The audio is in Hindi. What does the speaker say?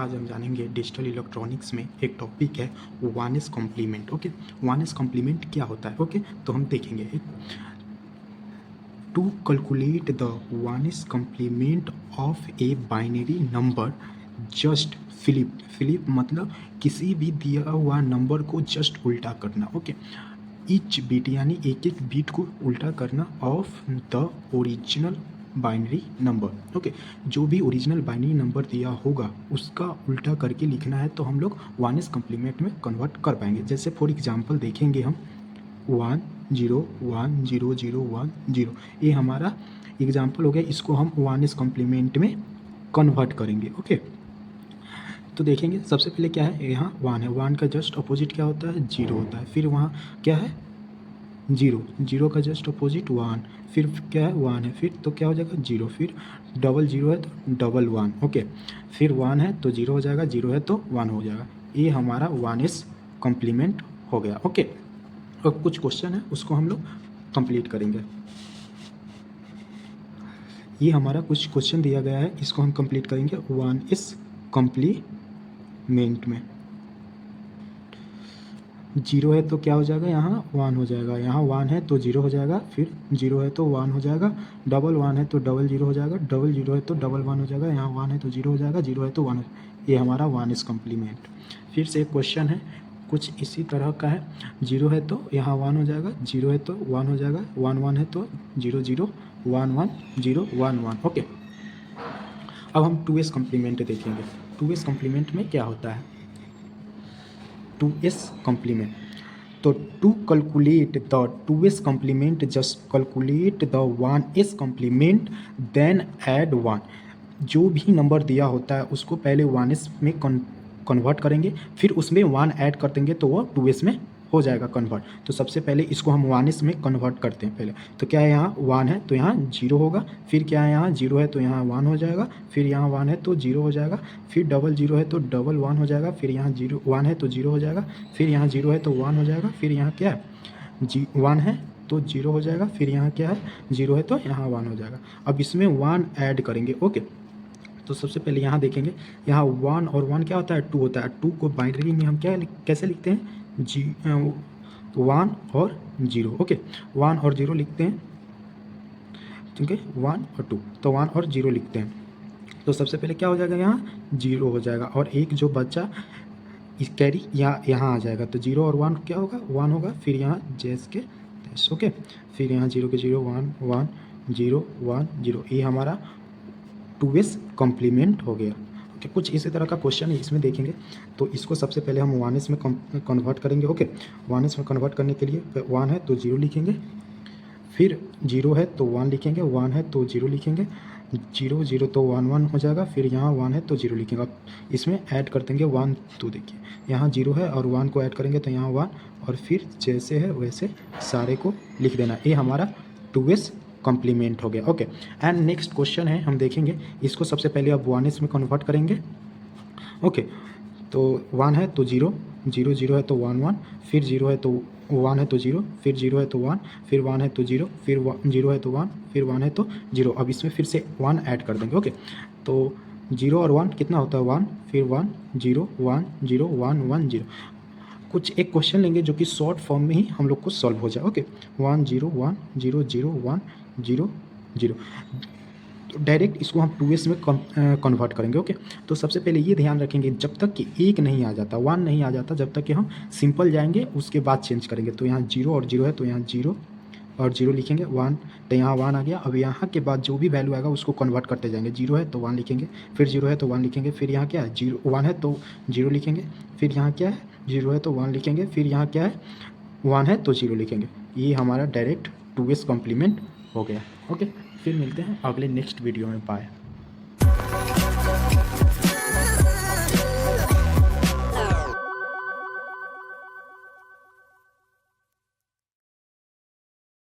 आज हम जानेंगे डिजिटल इलेक्ट्रॉनिक्स में एक टॉपिक है one's complement. Okay, one's complement क्या होता है? ओके, तो हम देखेंगे। To calculate the one's complement of a binary number just flip मतलब किसी भी दिया हुआ नंबर को जस्ट उल्टा करना। ओके, ईच बीट यानी एक एक बीट को उल्टा करना of the original binary number. Okay, जो भी ओरिजिनल बाइनरी नंबर दिया होगा उसका उल्टा करके लिखना है तो हम लोग वानिस कॉम्प्लीमेंट में कन्वर्ट कर पाएंगे। जैसे फॉर एग्जांपल देखेंगे हम 1 0 1 0 0 1 0, ये हमारा एग्जांपल हो गया। इसको हम वानिस कॉम्प्लीमेंट में कन्वर्ट करेंगे। ओके, तो देखेंगे सबसे पहले क्या है, यहाँ 1 है, 1 का जस्ट अपोजिट क्या होता है, 0 होता है। फिर वहाँ क्या है, 0, 0 का जस्ट अपोजिट 1, फिर क्या है 1 है, फिर तो क्या हो जाएगा 0, फिर डबल 0 है तो डबल 1। ओके, फिर 1 है तो 0 हो जाएगा, 0 है तो 1 हो जाएगा। ये हमारा वानिस कॉम्प्लीमेंट हो गया। ओके, और कुछ क्वेश्चन है उसको हम लोग कंप्लीट करेंगे। ये हमारा कुछ क्वेश्चन दिया गया है, इसको हम कंप्लीट करेंगे वानिस कॉम्प्लीमेंट में। 0 है तो क्या हो जाएगा, यहाँ 1 हो जाएगा, यहाँ 1 है तो 0 हो जाएगा, फिर 0 है तो 1 हो जाएगा, डबल 1 है तो डबल 0 हो जाएगा, डबल 0 है तो डबल 1 हो जाएगा, यहाँ 1 है तो 0 हो जाएगा, 0 है तो 1 हो जाएगा। ये हमारा वानिस कॉम्प्लीमेंट। फिर से एक क्वेश्चन है कुछ इसी तरह का है, 0 है तो यहाँ 1 हो जाएगा, 0 है तो 1 हो जाएगा, 1 1 है तो 0 0 1 1 0 1 1। ओके, अब हम 2s कॉम्प्लीमेंट देखेंगे। 2s कॉम्प्लीमेंट में क्या होता है, 2s कॉम्प्लीमेंट, तो to calculate the 2s complement just calculate the 1s complement then add 1। जो भी नंबर दिया होता है उसको पहले 1s में कन्वर्ट करेंगे, फिर उसमें 1 ऐड कर देंगे तो वो 2s में हो जाएगा कन्वर्ट। तो सबसे पहले इसको हम 1s में कन्वर्ट करते हैं पहले। तो क्या है, यहाँ 1 है तो यहाँ 0 होगा, फिर क्या है, यहाँ 0 है तो यहाँ 1 हो जाएगा, फिर यहाँ 1 है तो 0 हो जाएगा, फिर डबल 0 है तो डबल 1 हो जाएगा, फिर यहाँ 1 है तो 0 हो जाएगा, फिर यहाँ 0 है तो 1 हो जाएगा, फिर यहाँ क्या है 1 है तो 0 हो जाएगा, फिर यहाँ क्या है 0 है तो यहाँ 1 हो जाएगा। अब इसमें 1 ऐड करेंगे। ओके, तो सबसे पहले यहाँ देखेंगे, यहाँ 1 और 1 क्या होता है, 2 होता है। 2 को बाइनरी में हम क्या कैसे लिखते हैं, 1 और 0। ओके, 1 और 0 लिखते हैं, ठीक है, 1 और 2, तो 1 और 0 लिखते हैं। तो सबसे पहले क्या हो जाएगा, यहाँ 0 हो जाएगा और एक जो बच्चा इस कैरी यहाँ आ जाएगा, तो 0 और 1 क्या होगा, 1 होगा, फिर यहाँ जैस के तैस। ओके, फिर यहाँ 0 के 0 1 1 0 1 0, ये हमारा 2s कॉम्प्लीमेंट हो गया। ओके, कुछ इसी तरह का क्वेश्चन है इसमें देखेंगे। तो इसको सबसे पहले हम 1s में कन्वर्ट करेंगे। ओके, 1s में कन्वर्ट करने के लिए 1 है तो 0 लिखेंगे, फिर 0 है तो 1 लिखेंगे, 1 है तो 0 लिखेंगे, 0 0 तो 1 1 हो जाएगा, फिर यहाँ 1 है तो 0 लिखेंगे। अब इसमें ऐड कर देंगे 1, तो देखिए यहाँ 0 है और 1 को ऐड करेंगे तो यहाँ 1, और फिर जैसे है वैसे सारे को लिख देना। ये हमारा 2s कॉम्प्लीमेंट हो गया। ओके, एंड नेक्स्ट क्वेश्चन है, हम देखेंगे इसको सबसे पहले अब 1s में कन्वर्ट करेंगे। ओके, तो 1 है तो 0 0 0 है तो 1 1, फिर 0 है तो 1 है तो 0, फिर 0 है तो 1, फिर 1 है तो 0, फिर 0 है तो 1, फिर 1 है तो 0। अब इसमें फिर से 1 ऐड कर देंगे। ओके, तो 0 और 1 कितना होता है 1, फिर 1 0 1 0 1 1 0। कुछ एक क्वेश्चन लेंगे जो कि शॉर्ट फॉर्म में ही हम लोग को सॉल्व हो जाए। ओके, 1 0 1 0 0 1 0 0, तो डायरेक्ट इसको हम 2s में कन्वर्ट करेंगे। ओके, तो सबसे पहले ये ध्यान रखेंगे जब तक कि 1 नहीं आ जाता, 1 नहीं आ जाता, जब तक कि हम सिंपल जाएंगे उसके बाद चेंज करेंगे। तो यहाँ 0 और 0 है तो यहाँ 0 और 0 लिखेंगे, 1 तो यहाँ 1 आ गया। अब यहाँ के बाद जो भी वैल्यू आएगा उसको कन्वर्ट करते जाएंगे। 0 है तो 1 लिखेंगे, फिर 0 है तो 1 लिखेंगे, फिर यहाँ क्या है 1 है तो 0 लिखेंगे, फिर यहाँ क्या है 0 है तो 1 लिखेंगे, फिर यहाँ क्या है 1 है तो 0 लिखेंगे। ये हमारा डायरेक्ट 2s कॉम्प्लीमेंट हो गया। ओके, फिर मिलते हैं अगले नेक्स्ट वीडियो में। बाय।